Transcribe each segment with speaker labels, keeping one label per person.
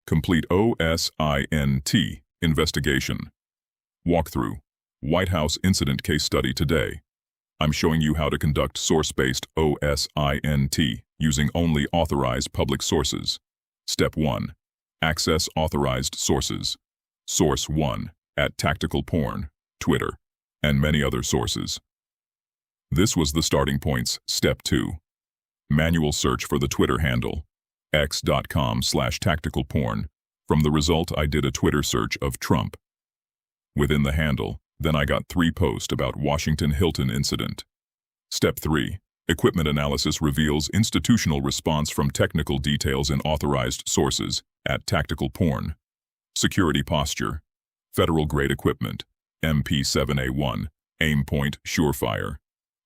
Speaker 1: Complete OSINT investigation. Walkthrough. White House incident case study today. I'm showing you how to conduct source-based OSINT using only authorized public sources. Step 1. Access authorized sources. Source 1, at Tactical Porn, Twitter, and many other sources. This was the starting points. Step 2. Manual search for the Twitter handle, x.com/tacticalporn. From the result, I did a Twitter search of Trump. Within the handle, then I got 3 posts about Washington Hilton incident. Step 3. Equipment analysis reveals institutional response from technical details in authorized sources, at Tactical Porn. Security posture. Federal-grade equipment, MP7A1, aim point, surefire.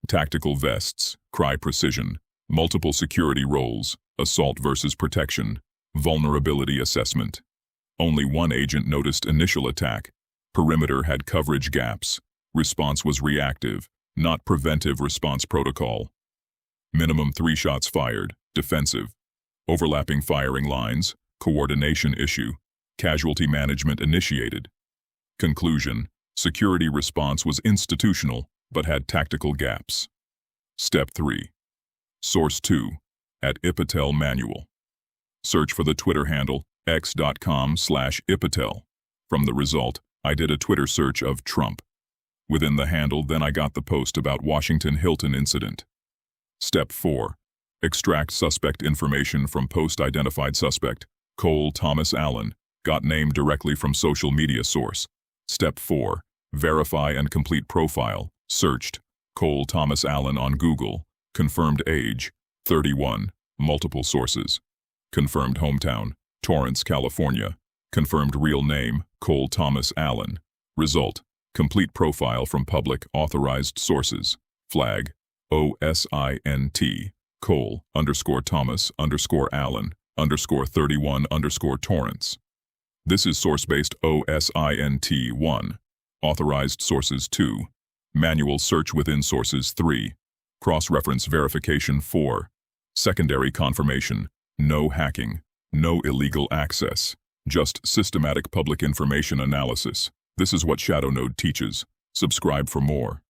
Speaker 1: Tactical vests, cry precision. Multiple security roles, assault versus protection. Vulnerability assessment. Only one agent noticed initial attack. Perimeter had coverage gaps. Response was reactive, not preventive response protocol. Minimum 3 shots fired, defensive. Overlapping firing lines, coordination issue. Casualty management initiated. Conclusion: security response was institutional, but had tactical gaps. Step 3. Source 2, at Ipatel manual. Search for the Twitter handle, x.com/Ipatel. From the result, I did a Twitter search of Trump. Within the handle, then I got the post about Washington Hilton incident. Step 4. Extract suspect information from post identified suspect, Cole Thomas Allen, got name directly from social media source. Step 4. Verify and complete profile, searched, Cole Thomas Allen on Google, confirmed age, 31, multiple sources. Confirmed hometown, Torrance, California. Confirmed real name, Cole Thomas Allen. Result: complete profile from public authorized sources. Flag: OSINT, Cole_Thomas_Allen_31_Torrance. This is source-based OSINT 1. Authorized sources 2. Manual search within sources 3. Cross-reference verification 4. Secondary confirmation: no hacking, no illegal access. Just systematic public information analysis. This is what Shadow Node teaches. Subscribe for more.